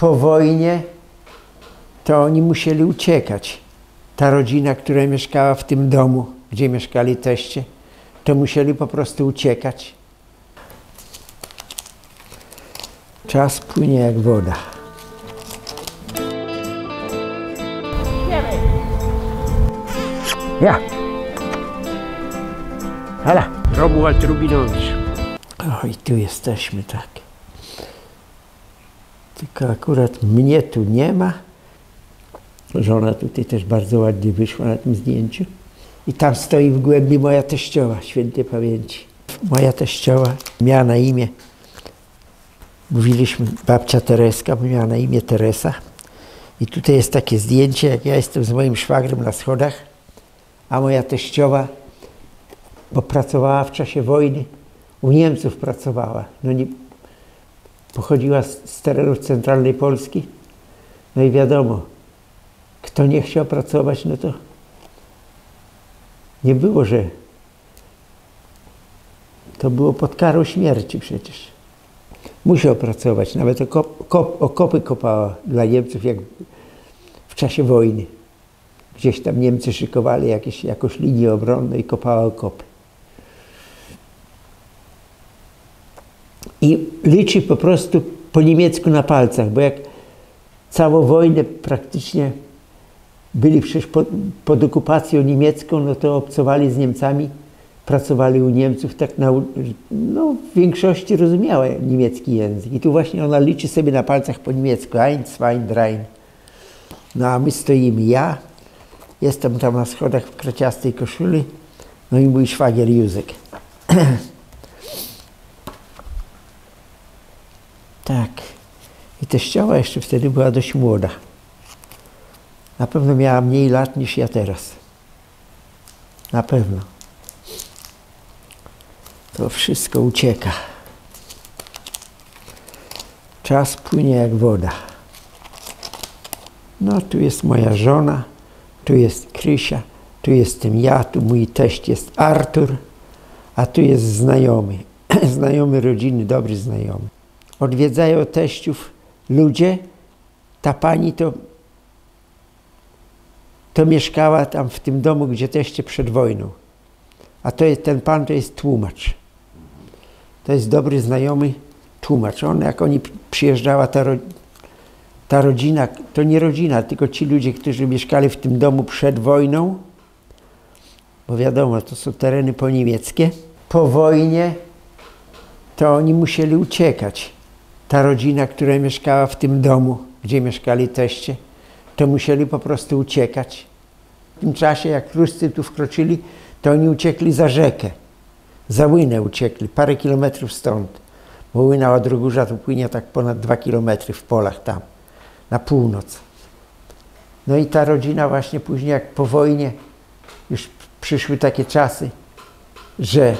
Po wojnie to oni musieli uciekać. Ta rodzina, która mieszkała w tym domu, gdzie mieszkali teście, to musieli po prostu uciekać. Czas płynie jak woda. Ja! Hala! Romuald Rubinowicz. Oj, tu jesteśmy, tak. Tylko akurat mnie tu nie ma. Żona tutaj też bardzo ładnie wyszła na tym zdjęciu. I tam stoi w głębi moja teściowa, świętej pamięci. Moja teściowa miała na imię, mówiliśmy, babcia Tereska, miała na imię Teresa. I tutaj jest takie zdjęcie, jak ja jestem z moim szwagrem na schodach, a moja teściowa, bo pracowała w czasie wojny, u Niemców pracowała. No nie, pochodziła z terenów centralnej Polski. No i wiadomo, kto nie chciał pracować, no to nie było, że to było pod karą śmierci przecież. Musiał pracować, nawet okopy kopała dla Niemców, jak w czasie wojny. Gdzieś tam Niemcy szykowali jakąś linię obronną i kopała okopy. I liczy po prostu po niemiecku na palcach, bo jak całą wojnę praktycznie byli przecież pod okupacją niemiecką, no to obcowali z Niemcami, pracowali u Niemców, tak no, w większości rozumiała niemiecki język. I tu właśnie ona liczy sobie na palcach po niemiecku. Ein, zwei, drei. No a my stoimy. Ja jestem tam na schodach w kraciastej koszuli, no i mój szwagier Józek. Tak. I teściowa jeszcze wtedy była dość młoda. Na pewno miała mniej lat niż ja teraz. Na pewno. To wszystko ucieka. Czas płynie jak woda. No tu jest moja żona, tu jest Krysia, tu jestem ja, tu mój teść jest Artur, a tu jest znajomy. Znajomy rodziny, dobry znajomy. Odwiedzają teściów ludzie. Ta pani to mieszkała tam w tym domu, gdzie teście przed wojną. A ten pan to jest tłumacz. To jest dobry znajomy tłumacz. Jak oni przyjeżdżała, ta rodzina, to nie rodzina, tylko ci ludzie, którzy mieszkali w tym domu przed wojną, bo wiadomo, to są tereny poniemieckie. Po wojnie to oni musieli uciekać. Ta rodzina, która mieszkała w tym domu, gdzie mieszkali teście, to musieli po prostu uciekać. W tym czasie, jak Ruscy tu wkroczyli, to oni uciekli za rzekę. Za Łynę uciekli, parę kilometrów stąd. Bo Łyna od Rogórza to płynie tak ponad 2 kilometry w polach tam, na północ. No i ta rodzina właśnie później, jak po wojnie już przyszły takie czasy, że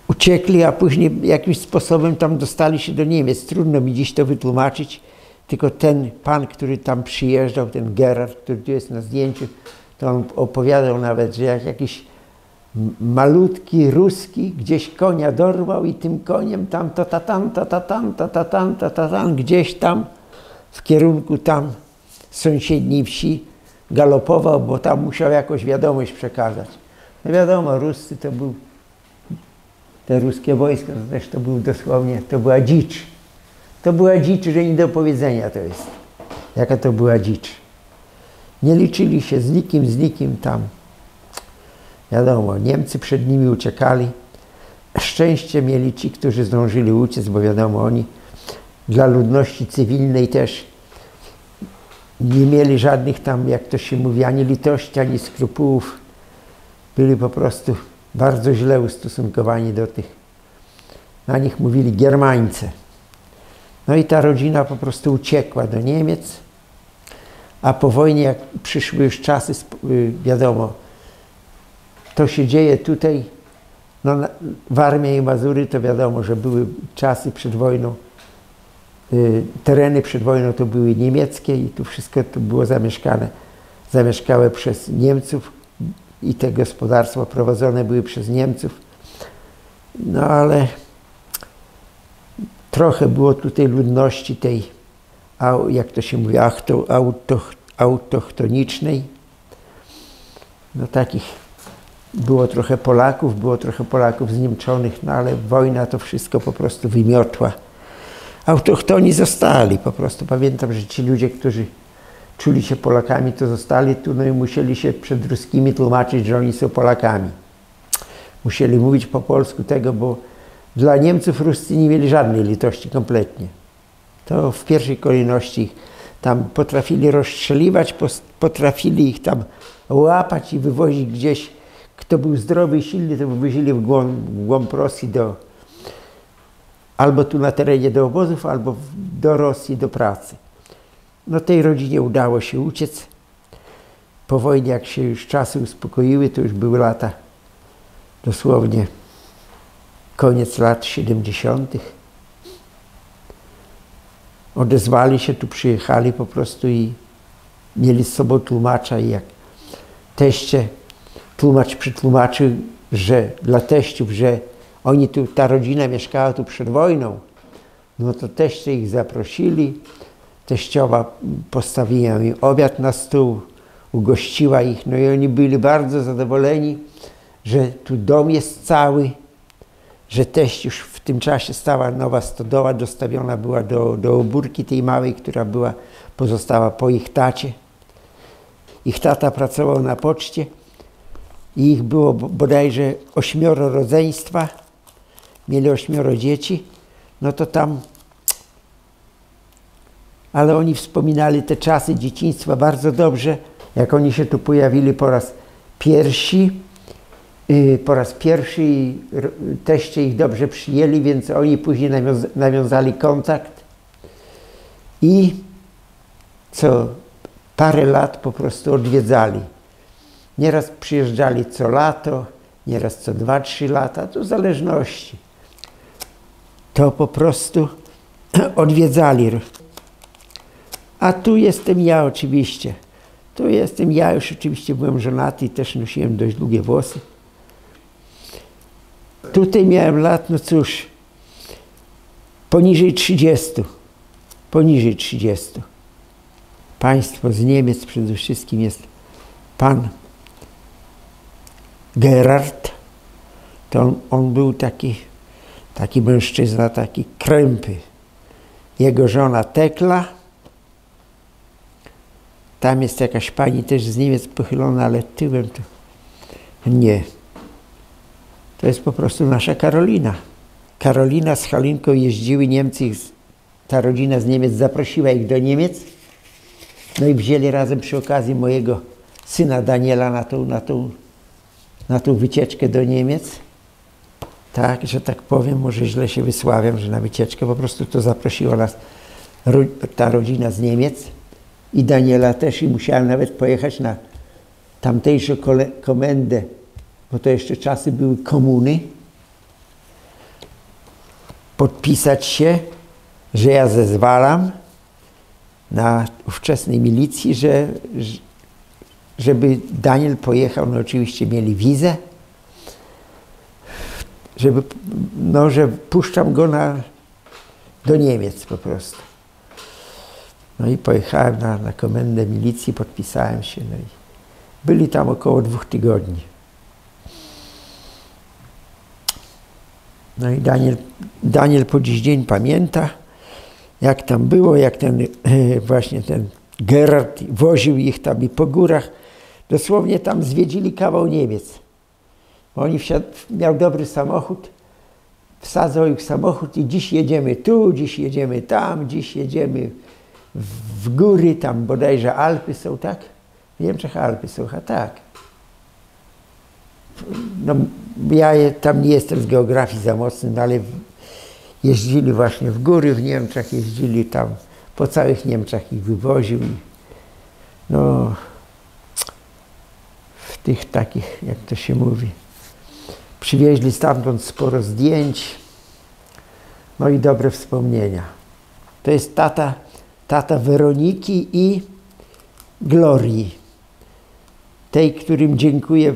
uciekli, a później jakimś sposobem tam dostali się do Niemiec. Trudno mi dziś to wytłumaczyć, tylko ten pan, który tam przyjeżdżał, ten Gerard, który tu jest na zdjęciu, to on opowiadał nawet, że jak jakiś malutki Ruski gdzieś konia dorwał i tym koniem tam gdzieś tam w kierunku tam sąsiedniej wsi galopował, bo tam musiał jakąś wiadomość przekazać. No wiadomo, Ruscy to był, te ruskie wojsko to też to był dosłownie, to była dzicz. To była dzicz, że nie do powiedzenia to jest. Jaka to była dzicz. Nie liczyli się z nikim tam. Wiadomo, Niemcy przed nimi uciekali. Szczęście mieli ci, którzy zdążyli uciec, bo wiadomo, oni dla ludności cywilnej też nie mieli żadnych tam, jak to się mówi, ani litości, ani skrupułów. Byli po prostu bardzo źle ustosunkowani do tych. Na nich mówili Germańce. No i ta rodzina po prostu uciekła do Niemiec, a po wojnie, jak przyszły już czasy, wiadomo, to się dzieje tutaj, no, Warmia i Mazury to wiadomo, że były czasy przed wojną, tereny przed wojną to były niemieckie i tu wszystko to było zamieszkałe przez Niemców i te gospodarstwa prowadzone były przez Niemców. No ale trochę było tutaj ludności tej, jak to się mówi, autochtonicznej. No takich było trochę Polaków zniemczonych, no ale wojna to wszystko po prostu wymiotła. Autochtoni zostali po prostu. Pamiętam, że ci ludzie, którzy czuli się Polakami, to zostali tu, no i musieli się przed Ruskimi tłumaczyć, że oni są Polakami. Musieli mówić po polsku tego, bo dla Niemców Ruscy nie mieli żadnej litości kompletnie. To w pierwszej kolejności tam potrafili rozstrzeliwać, potrafili ich tam łapać i wywozić gdzieś. Kto był zdrowy i silny, to wywozili w głąb Rosji albo tu na terenie do obozów, albo do Rosji do pracy. No tej rodzinie udało się uciec. Po wojnie, jak się już czasy uspokoiły, to już były lata, dosłownie koniec lat 70. Odezwali się, tu przyjechali po prostu i mieli z sobą tłumacza i jak teście, tłumacz przytłumaczył, że dla teściów, że oni tu, ta rodzina mieszkała tu przed wojną, no to teście ich zaprosili, teściowa postawiła im obiad na stół, ugościła ich, no i oni byli bardzo zadowoleni, że tu dom jest cały, że teść już w tym czasie stała nowa stodoła, dostawiona była do obórki tej małej, która pozostała po ich tacie. Ich tata pracował na poczcie i ich było bodajże 8 rodzeństwa, mieli 8 dzieci, no to tam, ale oni wspominali te czasy dzieciństwa bardzo dobrze, jak oni się tu pojawili po raz pierwszy teście ich dobrze przyjęli, więc oni później nawiązali kontakt i co parę lat po prostu odwiedzali. Nieraz przyjeżdżali co lato, nieraz co 2-3 lata, to w zależności. To po prostu odwiedzali. A tu jestem ja oczywiście. Tu jestem ja, już oczywiście byłem żonaty i też nosiłem dość długie włosy. Tutaj miałem lat, no cóż, poniżej 30. Poniżej 30. Państwo z Niemiec przede wszystkim jest pan Gerard. To on był taki mężczyzna, taki krępy. Jego żona Tekla. Tam jest jakaś pani też z Niemiec pochylona, ale tyłem to nie. To jest po prostu nasza Karolina. Karolina z Halinką jeździły Niemcy, ta rodzina z Niemiec zaprosiła ich do Niemiec. No i wzięli razem przy okazji mojego syna Daniela na tą wycieczkę do Niemiec. Tak, że tak powiem, może źle się wysławiam, że na wycieczkę po prostu to zaprosiła nas ta rodzina z Niemiec i Daniela też i musiałem nawet pojechać na tamtejszą komendę, bo to jeszcze czasy były komuny, podpisać się, że ja zezwalam na ówczesnej milicji, żeby Daniel pojechał, no oczywiście mieli wizę, że puszczam go do Niemiec po prostu. No i pojechałem na komendę milicji, podpisałem się, no i byli tam około 2 tygodni. No i Daniel po dziś dzień pamięta, jak tam było, jak właśnie ten Gerard woził ich tam i po górach. Dosłownie tam zwiedzili kawał Niemiec. Bo oni miał dobry samochód, wsadzał ich w samochód i dziś jedziemy tu, dziś jedziemy tam, dziś jedziemy w góry, tam bodajże Alpy są, tak? W Niemczech Alpy są, a tak. No, ja tam nie jestem z geografii za mocny, no, ale jeździli właśnie w góry w Niemczech, jeździli tam po całych Niemczech, ich wywoził. No, w tych takich, jak to się mówi, przywieźli stamtąd sporo zdjęć, no i dobre wspomnienia. To jest tata Weroniki i Glorii, tej, którym dziękuję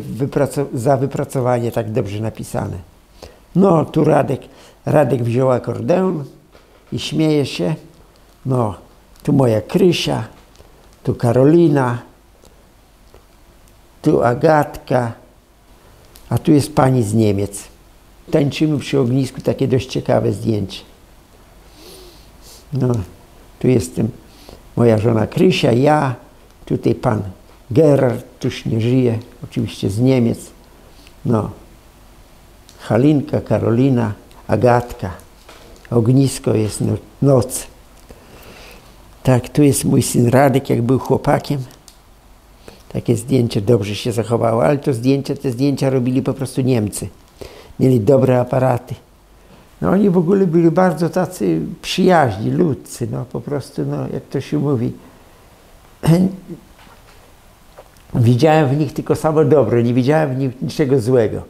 za wypracowanie tak dobrze napisane. No, tu Radek wziął akordeon, i śmieje się. No, tu moja Krysia, tu Karolina, tu Agatka, a tu jest pani z Niemiec. Tańczymy przy ognisku, takie dość ciekawe zdjęcie. No, tu jestem moja żona Krysia, ja, tutaj pan Gerard, tuż nie żyje, oczywiście z Niemiec. No, Halinka, Karolina, Agatka. Ognisko jest, noc. Tak, tu jest mój syn Radek, jak był chłopakiem. Takie zdjęcie dobrze się zachowało, ale te zdjęcia robili po prostu Niemcy. Mieli dobre aparaty. No oni w ogóle byli bardzo tacy przyjaźni, ludcy, no po prostu, no jak to się mówi. Widziałem w nich tylko samo dobro, nie widziałem w nich niczego złego.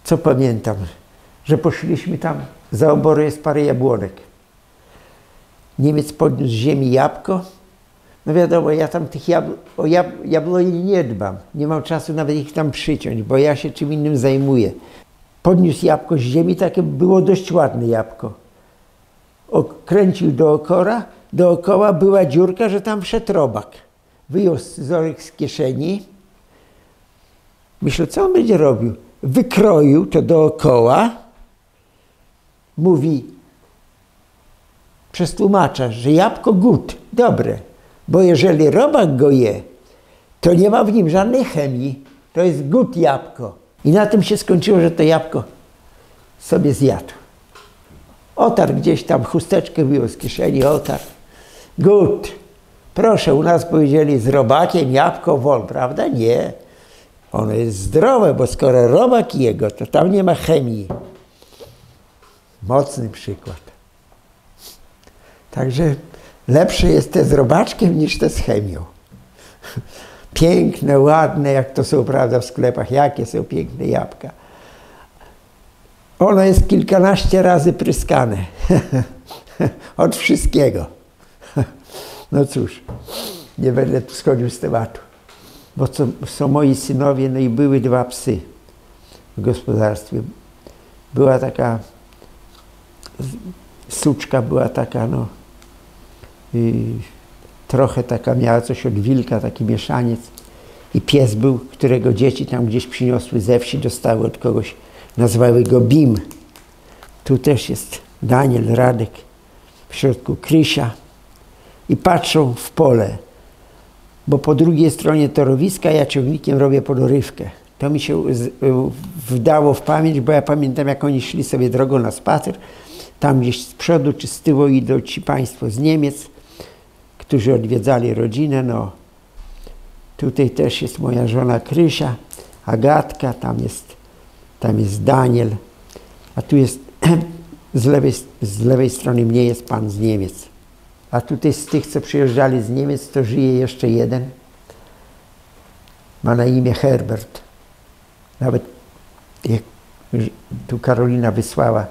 Co pamiętam? Że poszliśmy tam, za obory jest parę jabłonek. Niemiec podniósł z ziemi jabłko. No wiadomo, ja tam tych jabłoni nie dbam. Nie mam czasu nawet ich tam przyciąć, bo ja się czym innym zajmuję. Podniósł jabłko z ziemi, takie było dość ładne jabłko. Okręcił dookoła była dziurka, że tam wszedł robak. Wyjął scyzoryk z kieszeni. Myślę, co on będzie robił? Wykroił to dookoła. Mówi przez tłumacza, że jabłko good, dobre. Bo jeżeli robak go je, to nie ma w nim żadnej chemii. To jest good jabłko. I na tym się skończyło, że to jabłko sobie zjadł. Otarł gdzieś tam, chusteczkę wyjął z kieszeni, otarł. Good. Proszę, u nas powiedzieli z robakiem jabłko wol, prawda? Nie. Ono jest zdrowe, bo skoro robak jego, to tam nie ma chemii. Mocny przykład. Także lepsze jest te z robaczkiem niż te z chemią. Piękne, ładne, jak to są, prawda, w sklepach. Jakie są piękne jabłka. Ono jest kilkanaście razy pryskane. Od wszystkiego. No cóż, nie będę tu schodził z tematu. Bo są moi synowie, no i były dwa psy w gospodarstwie. Była taka suczka, była taka, no, trochę taka, miała coś od wilka, taki mieszaniec. I pies był, którego dzieci tam gdzieś przyniosły ze wsi, dostały od kogoś, nazwały go Bim. Tu też jest Daniel, Radek, w środku Krysia. I patrzą w pole, bo po drugiej stronie torowiska ja ciągnikiem robię podorywkę. To mi się wdało w pamięć, bo ja pamiętam, jak oni szli sobie drogą na spacer. Tam gdzieś z przodu czy z tyłu idą ci państwo z Niemiec, którzy odwiedzali rodzinę. No, tutaj też jest moja żona Krysia, Agatka, tam jest Daniel, a tu jest z lewej strony mnie jest pan z Niemiec. A tutaj z tych, co przyjeżdżali z Niemiec, to żyje jeszcze jeden. Ma na imię Herbert. Nawet jak tu Karolina wysłała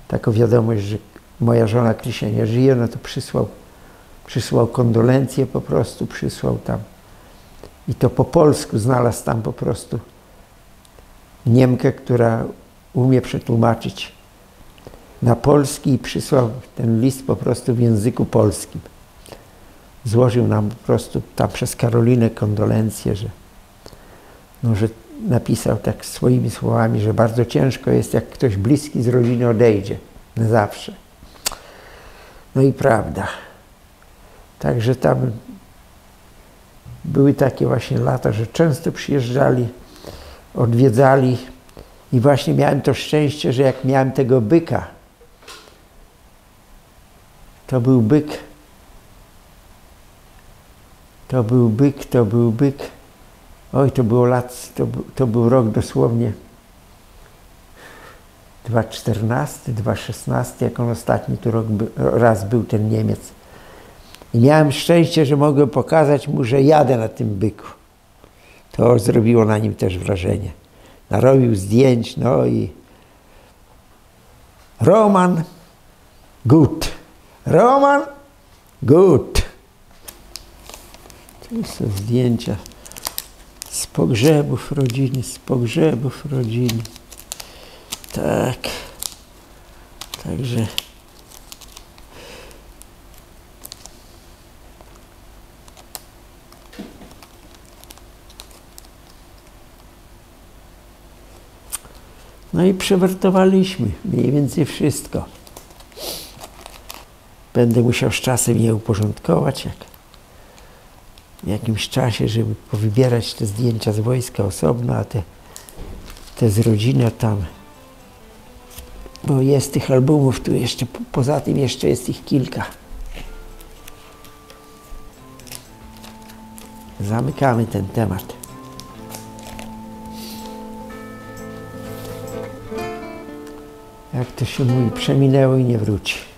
taką wiadomość, że moja żona Krysia nie żyje, no to przysłał kondolencje po prostu, przysłał tam. I to po polsku znalazł tam po prostu Niemkę, która umie przetłumaczyć na polski i przysłał ten list po prostu w języku polskim. Złożył nam po prostu tam przez Karolinę kondolencje, że napisał tak swoimi słowami, że bardzo ciężko jest, jak ktoś bliski z rodziny odejdzie na zawsze. No i prawda. Także tam były takie właśnie lata, że często przyjeżdżali, odwiedzali i właśnie miałem to szczęście, że jak miałem tego byka, to był byk. Oj, to było to był rok dosłownie 2014, 2016, jak on ostatni tu raz był, ten Niemiec. I miałem szczęście, że mogłem pokazać mu, że jadę na tym byku. To zrobiło na nim też wrażenie. Narobił zdjęć, no i Roman, good. Roman, good. To są zdjęcia z pogrzebów rodziny. Tak. Także No i przewertowaliśmy mniej więcej wszystko. Będę musiał z czasem je uporządkować, jak w jakimś czasie, żeby powybierać te zdjęcia z wojska osobno, a te z rodziny tam. Bo jest tych albumów tu jeszcze, poza tym jeszcze jest ich kilka. Zamykamy ten temat. Jak to się mówi, przeminęło i nie wróci.